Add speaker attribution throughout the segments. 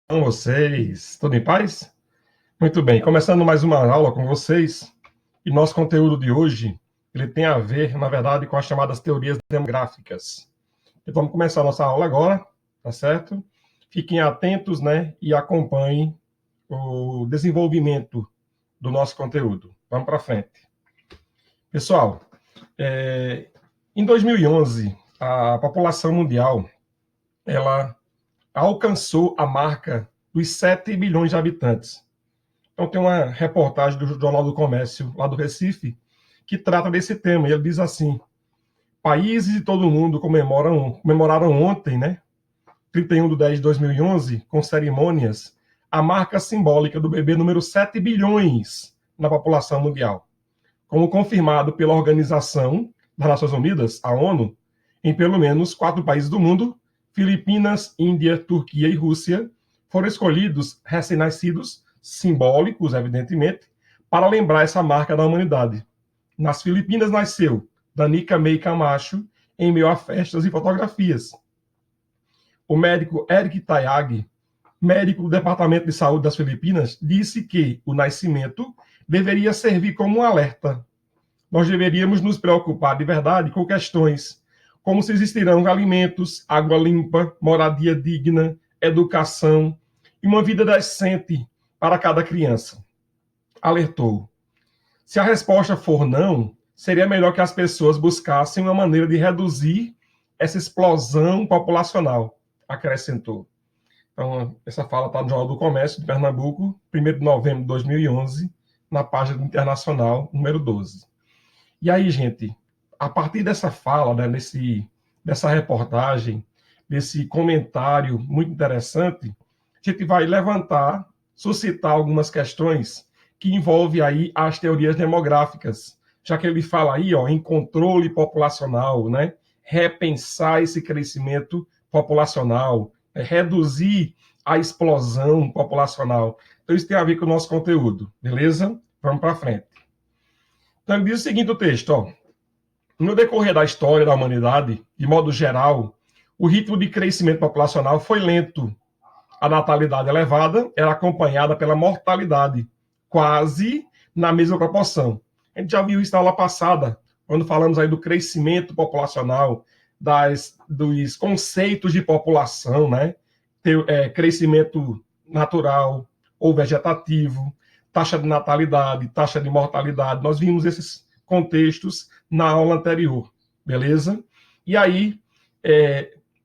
Speaker 1: Com vocês, tudo em paz? Muito bem, começando mais uma aula com vocês, e nosso conteúdo de hoje, ele tem a ver, na verdade, com as chamadas teorias demográficas. Então, vamos começar a nossa aula agora, tá certo? Fiquem atentos, né, e acompanhem o desenvolvimento do nosso conteúdo. Vamos para frente. Pessoal, em 2011, a população mundial, ela alcançou a marca dos 7 bilhões de habitantes. Então, tem uma reportagem do Jornal do Comércio, lá do Recife, que trata desse tema. E ele diz assim: países de todo o mundo comemoraram ontem, né, 31 de 10 de 2011, com cerimônias, a marca simbólica do bebê número 7 bilhões na população mundial. Como confirmado pela Organização das Nações Unidas, a ONU, em pelo menos 4 países do mundo, Filipinas, Índia, Turquia e Rússia, foram escolhidos recém-nascidos, simbólicos, evidentemente, para lembrar essa marca da humanidade. Nas Filipinas nasceu Danica May Camacho, em meio a festas e fotografias. O médico Eric Tayag, médico do Departamento de Saúde das Filipinas, disse que o nascimento deveria servir como um alerta. Nós deveríamos nos preocupar de verdade com questões como se existirão alimentos, água limpa, moradia digna, educação e uma vida decente para cada criança. Alertou. Se a resposta for não, seria melhor que as pessoas buscassem uma maneira de reduzir essa explosão populacional, acrescentou. Então, essa fala está no Jornal do Comércio de Pernambuco, 1º de novembro de 2011, na página internacional, número 12. E aí, gente, a partir dessa fala, né, dessa reportagem, desse comentário muito interessante, a gente vai levantar, suscitar algumas questões que envolvem aí as teorias demográficas, já que ele fala aí, ó, em controle populacional, né, repensar esse crescimento populacional, reduzir a explosão populacional. Então, isso tem a ver com o nosso conteúdo, beleza? Vamos para frente. Então, ele diz o seguinte, o texto, ó: no decorrer da história da humanidade, de modo geral, o ritmo de crescimento populacional foi lento. A natalidade elevada era acompanhada pela mortalidade, quase na mesma proporção. A gente já viu isso na aula passada, quando falamos aí do crescimento populacional, dos conceitos de população, né? Crescimento natural ou vegetativo, taxa de natalidade, taxa de mortalidade. Nós vimos esses contextos na aula anterior, beleza? E aí,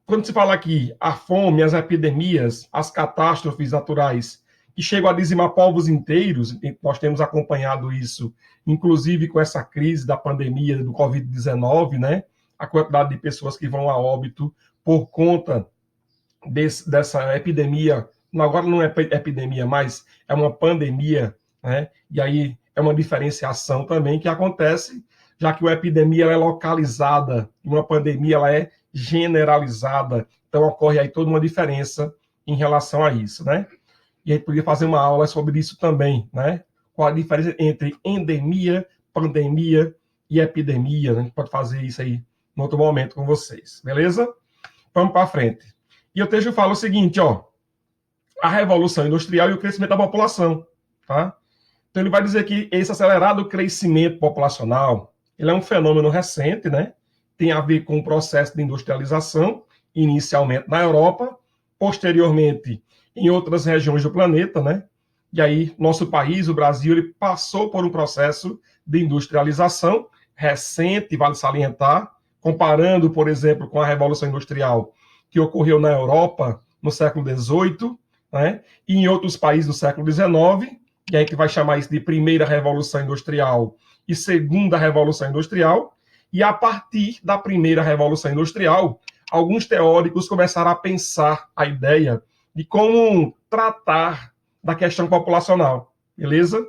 Speaker 1: quando se fala aqui a fome, as epidemias, as catástrofes naturais que chegam a dizimar povos inteiros, nós temos acompanhado isso, inclusive com essa crise da pandemia do Covid-19, né? A quantidade de pessoas que vão a óbito por conta dessa epidemia. Agora não é epidemia mais, é uma pandemia, né? E aí é uma diferenciação também que acontece, já que uma epidemia ela é localizada, uma pandemia ela é generalizada, então ocorre aí toda uma diferença em relação a isso, né? E a gente podia fazer uma aula sobre isso também, né? Qual a diferença entre endemia, pandemia e epidemia, né? A gente pode fazer isso aí em outro momento com vocês, beleza? Vamos para frente. E o texto fala o seguinte, ó: a revolução industrial e o crescimento da população, tá? Então ele vai dizer que esse acelerado crescimento populacional, ele é um fenômeno recente, né? Tem a ver com o processo de industrialização, inicialmente na Europa, posteriormente em outras regiões do planeta, né? E aí, nosso país, o Brasil, ele passou por um processo de industrialização recente, vale salientar, comparando, por exemplo, com a Revolução Industrial que ocorreu na Europa no século XVIII, né? E em outros países no século XIX, que a gente vai chamar isso de primeira Revolução Industrial e segunda Revolução Industrial. E a partir da primeira Revolução Industrial, alguns teóricos começaram a pensar a ideia de como tratar da questão populacional, beleza?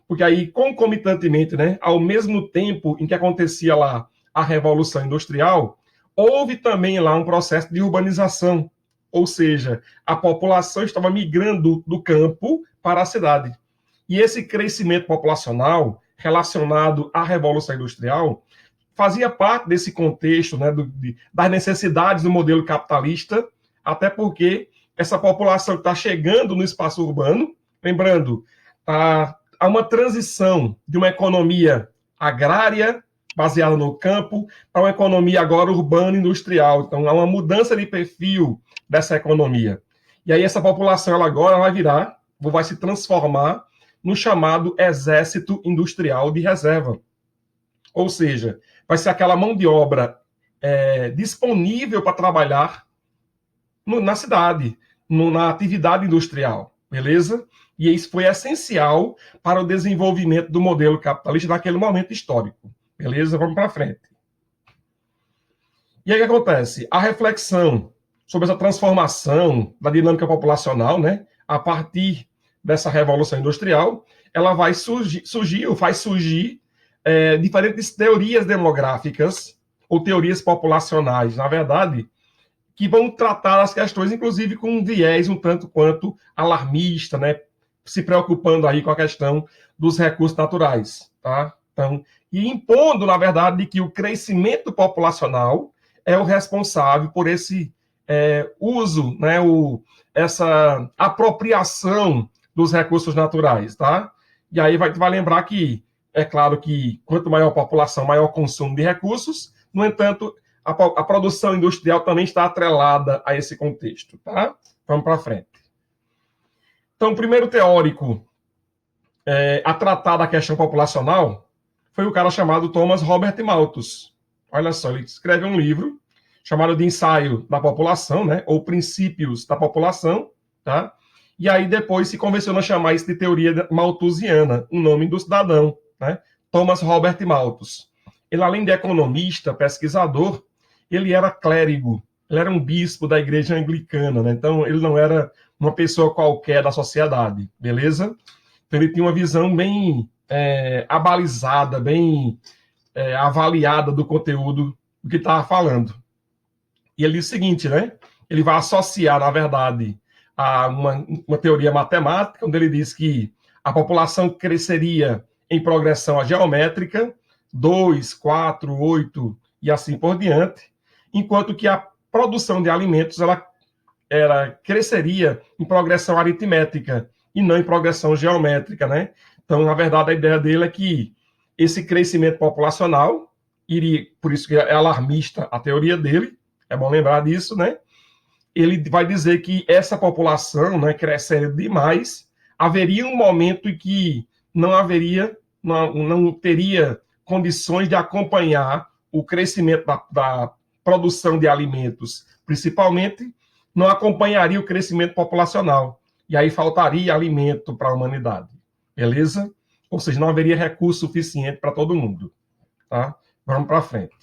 Speaker 1: Porque aí, concomitantemente, né, ao mesmo tempo em que acontecia lá a Revolução Industrial, houve também lá um processo de urbanização, ou seja, a população estava migrando do campo para a cidade. E esse crescimento populacional relacionado à Revolução Industrial fazia parte desse contexto, né, das necessidades do modelo capitalista, até porque essa população que está chegando no espaço urbano, lembrando, há uma transição de uma economia agrária, baseada no campo, para uma economia agora urbana e industrial. Então, há uma mudança de perfil dessa economia. E aí essa população ela agora vai se transformar no chamado exército industrial de reserva. Ou seja, vai ser aquela mão de obra disponível para trabalhar na cidade, na atividade industrial, beleza? E isso foi essencial para o desenvolvimento do modelo capitalista naquele momento histórico, beleza? Vamos para frente. E aí o que acontece? A reflexão sobre essa transformação da dinâmica populacional, né, a partir dessa revolução industrial, ela vai faz surgir diferentes teorias demográficas ou teorias populacionais, na verdade, que vão tratar as questões, inclusive, com um viés um tanto quanto alarmista, né, se preocupando aí com a questão dos recursos naturais, tá? Então, e impondo, na verdade, de que o crescimento populacional é o responsável por esse uso, né, essa apropriação dos recursos naturais, tá? E aí vai lembrar que, é claro que quanto maior a população, maior o consumo de recursos, no entanto, a produção industrial também está atrelada a esse contexto, tá? Vamos para frente. Então, o primeiro teórico a tratar da questão populacional foi o cara chamado Thomas Robert Malthus. Olha só, ele escreve um livro chamado de Ensaio da População, né? Ou Princípios da População, tá? E aí depois se convencionou a chamar isso de teoria malthusiana, o nome do cidadão, né? Thomas Robert Malthus. Ele, além de economista, pesquisador, ele era clérigo, ele era um bispo da igreja anglicana, né? Então ele não era uma pessoa qualquer da sociedade, beleza? Então ele tinha uma visão bem abalizada, bem avaliada do conteúdo do que estava falando. E ele diz o seguinte, né? Ele vai associar, na verdade, a uma teoria matemática, onde ele diz que a população cresceria em progressão geométrica, 2, 4, 8 e assim por diante, enquanto que a produção de alimentos ela cresceria em progressão aritmética e não em progressão geométrica, né? Então, na verdade, a ideia dele é que esse crescimento populacional iria, por isso que é alarmista a teoria dele, é bom lembrar disso, né? Ele vai dizer que essa população, né, crescendo demais, haveria um momento em que não teria condições de acompanhar o crescimento da produção de alimentos, principalmente, não acompanharia o crescimento populacional. E aí faltaria alimento para a humanidade. Beleza? Ou seja, não haveria recurso suficiente para todo mundo. Tá? Vamos para frente.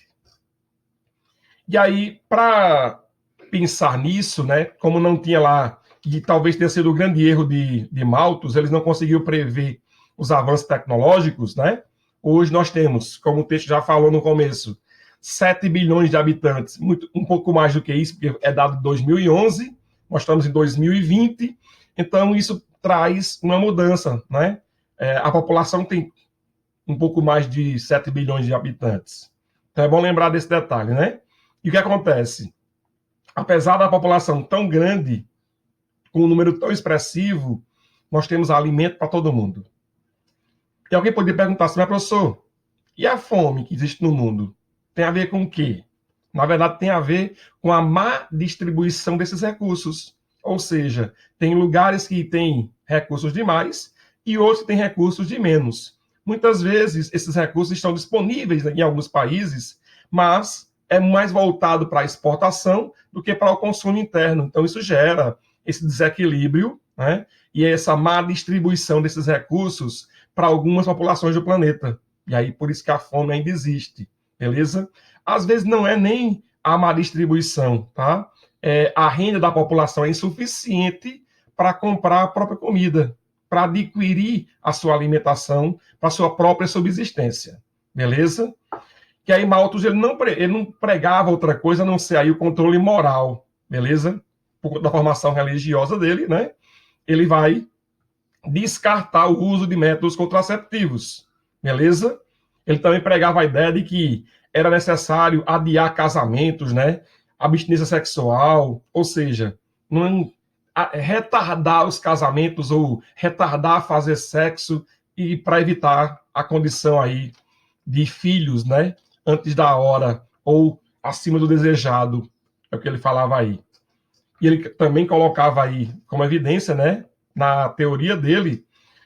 Speaker 1: E aí, para pensar nisso, né, como não tinha lá, e talvez tenha sido o grande erro de Malthus, eles não conseguiram prever os avanços tecnológicos, né? Hoje nós temos, como o texto já falou no começo, 7 bilhões de habitantes, um pouco mais do que isso, porque é dado de 2011, nós estamos em 2020, então isso traz uma mudança, né? A população tem um pouco mais de 7 bilhões de habitantes. Então é bom lembrar desse detalhe, né? E o que acontece? Apesar da população tão grande, com um número tão expressivo, nós temos alimento para todo mundo. E alguém poderia perguntar assim, mas professor, e a fome que existe no mundo? Tem a ver com o quê? Na verdade, tem a ver com a má distribuição desses recursos. Ou seja, tem lugares que têm recursos demais e outros que têm recursos de menos. Muitas vezes, esses recursos estão disponíveis em alguns países, mas é mais voltado para a exportação do que para o consumo interno. Então, isso gera esse desequilíbrio, né? E essa má distribuição desses recursos para algumas populações do planeta. E aí, por isso que a fome ainda existe, beleza? Às vezes não é nem a má distribuição, tá? A renda da população é insuficiente para comprar a própria comida, para adquirir a sua alimentação, para a sua própria subsistência, beleza? Que aí Malthus ele não pregava outra coisa a não ser aí o controle moral, beleza? Por conta da formação religiosa dele, né? Ele vai descartar o uso de métodos contraceptivos, beleza? Ele também pregava a ideia de que era necessário adiar casamentos, né? Abstinência sexual, ou seja, não retardar os casamentos ou retardar fazer sexo e para evitar a condição aí de filhos, né, antes da hora ou acima do desejado, é o que ele falava aí. E ele também colocava aí como evidência, né, na teoria dele,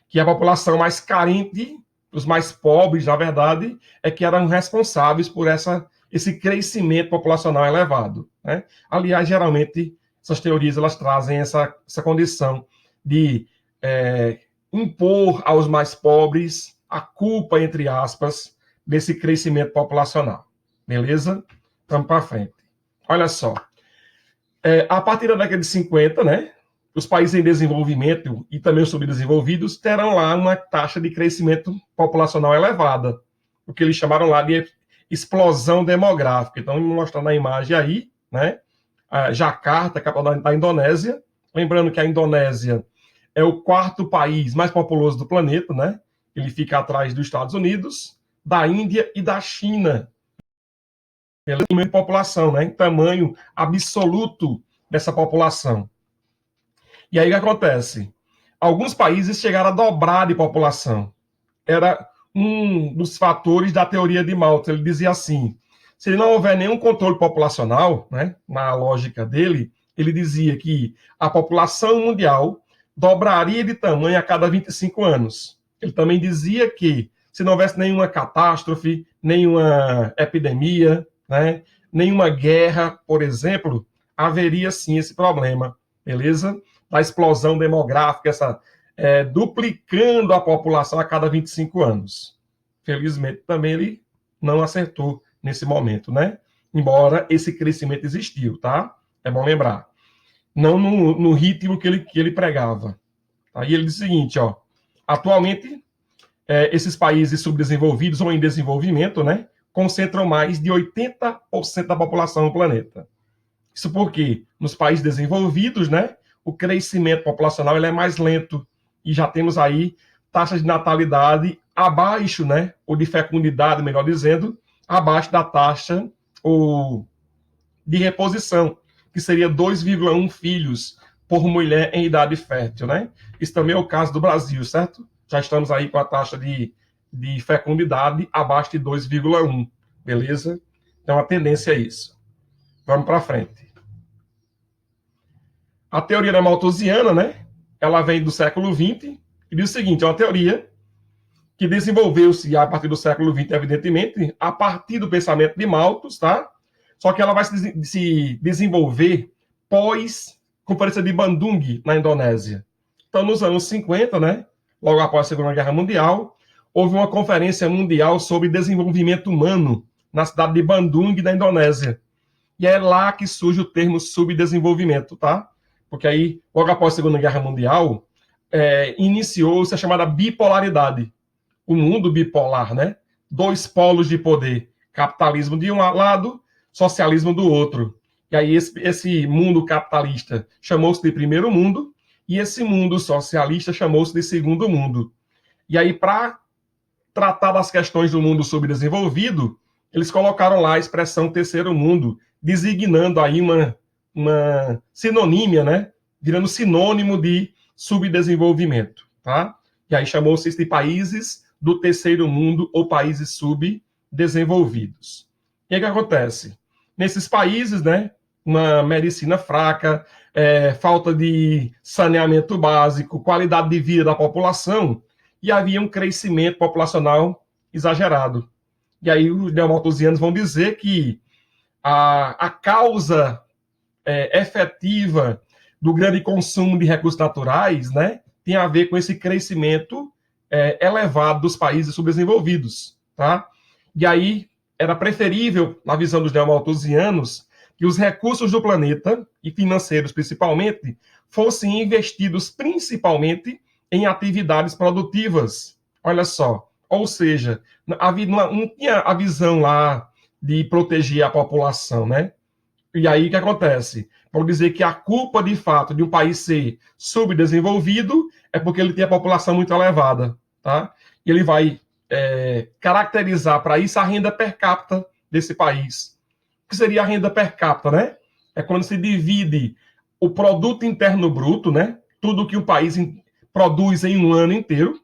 Speaker 1: que a população mais carente, os mais pobres, na verdade, é que eram responsáveis por esse crescimento populacional elevado, né? Aliás, geralmente, essas teorias elas trazem essa condição de impor aos mais pobres a culpa, entre aspas, desse crescimento populacional. Beleza? Vamos para frente. Olha só. A partir da década de 50, né, os países em desenvolvimento e também os subdesenvolvidos terão lá uma taxa de crescimento populacional elevada, o que eles chamaram lá de explosão demográfica. Então, mostrando na imagem aí, né, Jakarta, capital da Indonésia. Lembrando que a Indonésia é o quarto país mais populoso do planeta, né? Ele fica atrás dos Estados Unidos, da Índia e da China. Pelo número de população, né? Em tamanho absoluto dessa população. E aí o que acontece? Alguns países chegaram a dobrar de população. Era um dos fatores da teoria de Malthus. Ele dizia assim: se não houver nenhum controle populacional, né, na lógica dele, ele dizia que a população mundial dobraria de tamanho a cada 25 anos. Ele também dizia que se não houvesse nenhuma catástrofe, nenhuma epidemia, né, nenhuma guerra, por exemplo, haveria sim esse problema, beleza? Da explosão demográfica, duplicando a população a cada 25 anos. Felizmente, também ele não acertou nesse momento, né? Embora esse crescimento existiu, tá? É bom lembrar. Não no ritmo que ele pregava. Aí ele diz o seguinte, ó. Atualmente, esses países subdesenvolvidos ou em desenvolvimento, né, concentram mais de 80% da população no planeta. Isso porque nos países desenvolvidos, né, o crescimento populacional ele é mais lento e já temos aí taxas de natalidade abaixo, né, ou de fecundidade, melhor dizendo, abaixo da taxa ou de reposição, que seria 2,1 filhos por mulher em idade fértil, né? Isso também é o caso do Brasil, certo? Já estamos aí com a taxa de fecundidade abaixo de 2,1, beleza? Então a tendência é isso. Vamos para frente. A teoria da malthusiana, né? Ela vem do século XX e diz o seguinte: é uma teoria que desenvolveu-se a partir do século XX, evidentemente, a partir do pensamento de Malthus, tá? Só que ela vai se desenvolver pós-Conferência de Bandung, na Indonésia. Então, nos anos 50, né, logo após a Segunda Guerra Mundial, houve uma conferência mundial sobre desenvolvimento humano na cidade de Bandung, na Indonésia. E é lá que surge o termo subdesenvolvimento, tá? Porque aí, logo após a Segunda Guerra Mundial, iniciou-se a chamada bipolaridade. O mundo bipolar, né? Dois polos de poder. Capitalismo de um lado, socialismo do outro. E aí esse mundo capitalista chamou-se de primeiro mundo e esse mundo socialista chamou-se de segundo mundo. E aí, para tratar das questões do mundo subdesenvolvido, eles colocaram lá a expressão terceiro mundo, designando aí uma sinonímia, né? Virando sinônimo de subdesenvolvimento, tá? E aí chamou-se de países do terceiro mundo ou países subdesenvolvidos. E aí o que acontece? Nesses países, né, uma medicina fraca, falta de saneamento básico, qualidade de vida da população, e havia um crescimento populacional exagerado. E aí os neomalthusianos vão dizer que a causa efetiva do grande consumo de recursos naturais, né, tem a ver com esse crescimento elevado dos países subdesenvolvidos, tá? E aí era preferível, na visão dos neomalthusianos, que os recursos do planeta, e financeiros principalmente, fossem investidos principalmente em atividades produtivas. Olha só, ou seja, não tinha a visão lá de proteger a população, né? E aí o que acontece? Vamos dizer que a culpa, de fato, de um país ser subdesenvolvido é porque ele tem a população muito elevada, tá? E ele vai caracterizar para isso a renda per capita desse país. O que seria a renda per capita, né? É quando se divide o produto interno bruto, né? Tudo que o país produz em um ano inteiro,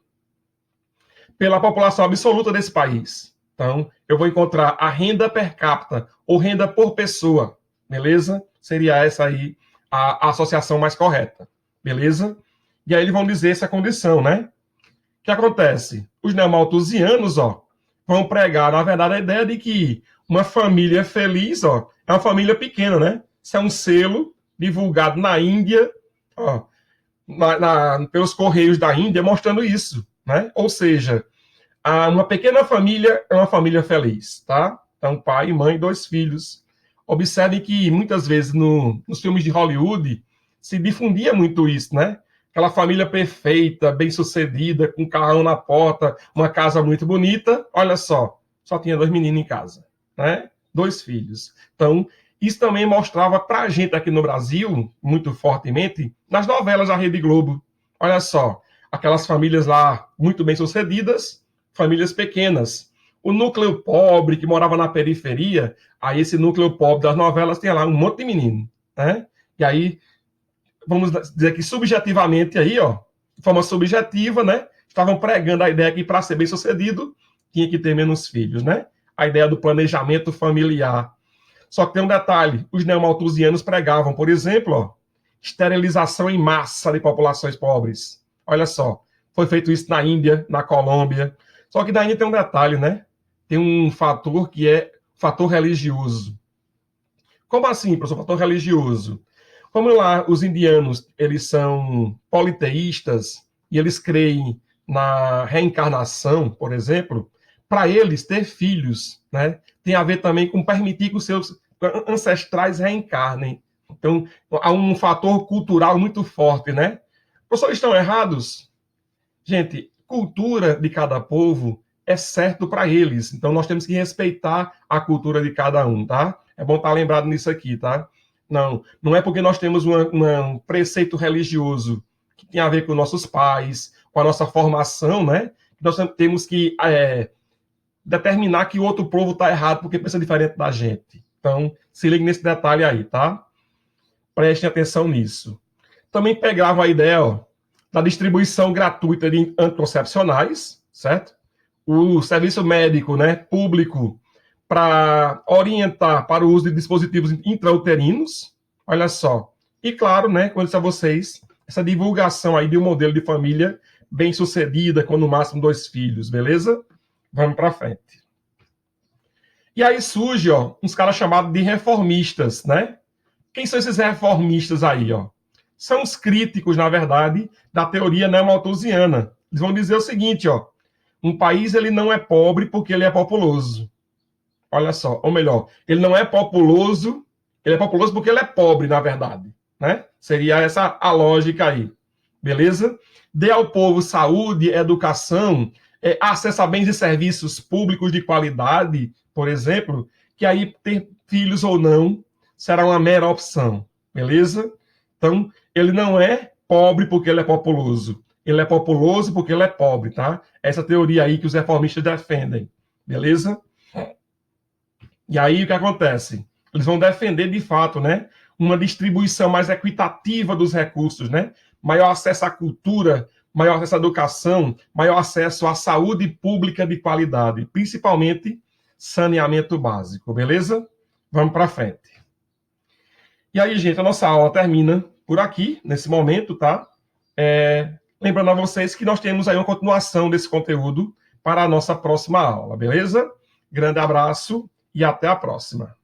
Speaker 1: pela população absoluta desse país. Então, eu vou encontrar a renda per capita ou renda por pessoa, beleza? Seria essa aí a associação mais correta, beleza? E aí eles vão dizer essa condição, né? O que acontece? Os neomalthusianos, ó, vão pregar, na verdade, a ideia de que uma família feliz, ó, é uma família pequena, né? Isso é um selo divulgado na Índia, ó, pelos Correios da Índia, mostrando isso, né? Ou seja, uma pequena família é uma família feliz, tá? Então, pai, mãe, 2 filhos. Observem que muitas vezes nos filmes de Hollywood se difundia muito isso, né? Aquela família perfeita, bem-sucedida, com um carrão na porta, uma casa muito bonita. Olha só tinha 2 meninos em casa, né? 2 filhos. Então, isso também mostrava para a gente aqui no Brasil, muito fortemente, nas novelas da Rede Globo. Olha só, aquelas famílias lá muito bem-sucedidas, famílias pequenas. O núcleo pobre que morava na periferia, aí esse núcleo pobre das novelas tem lá um monte de menino, né? E aí, vamos dizer que subjetivamente aí, ó, de forma subjetiva, né? Estavam pregando a ideia que para ser bem-sucedido tinha que ter menos filhos, né? A ideia do planejamento familiar. Só que tem um detalhe, os neomalthusianos pregavam, por exemplo, ó, esterilização em massa de populações pobres. Olha só, foi feito isso na Índia, na Colômbia. Só que na Índia tem um detalhe, né? Tem um fator que é fator religioso. Como assim, professor, fator religioso? Como lá os indianos, eles são politeístas e eles creem na reencarnação, por exemplo, para eles ter filhos, né, tem a ver também com permitir que os seus ancestrais reencarnem. Então, há um fator cultural muito forte, né? Professores, estão errados? Gente, cultura de cada povo é certo para eles. Então, nós temos que respeitar a cultura de cada um, tá? É bom estar lembrado nisso aqui, tá? Não é porque nós temos um preceito religioso que tem a ver com nossos pais, com a nossa formação, né? Nós temos que determinar que o outro povo está errado porque pensa diferente da gente. Então, se ligue nesse detalhe aí, tá? Prestem atenção nisso. Também pegavam a ideia, ó, da distribuição gratuita de anticoncepcionais, certo? O serviço médico, né, público, para orientar para o uso de dispositivos intrauterinos, olha só. E claro, né, como eu disse a vocês, essa divulgação aí de um modelo de família bem-sucedida, com no máximo 2 filhos, beleza? Vamos para frente. E aí surge, ó, uns caras chamados de reformistas, né? Quem são esses reformistas aí, ó? São os críticos, na verdade, da teoria neomalthusiana. Eles vão dizer o seguinte, ó, um país ele não é pobre porque ele é populoso. Olha só, ou melhor, ele não é populoso, ele é populoso porque ele é pobre, na verdade, né? Seria essa a lógica aí, beleza? Dê ao povo saúde, educação, acesso a bens e serviços públicos de qualidade, por exemplo, que aí ter filhos ou não será uma mera opção, beleza? Então, ele não é pobre porque ele é populoso, ele é populoso porque ele é pobre, tá? Essa teoria aí que os reformistas defendem, beleza? E aí o que acontece? Eles vão defender de fato, né, uma distribuição mais equitativa dos recursos, né? Maior acesso à cultura, maior acesso à educação, maior acesso à saúde pública de qualidade, principalmente saneamento básico, beleza? Vamos para frente. E aí, gente, a nossa aula termina por aqui, nesse momento, tá? Lembrando a vocês que nós temos aí uma continuação desse conteúdo para a nossa próxima aula, beleza? Grande abraço e até a próxima.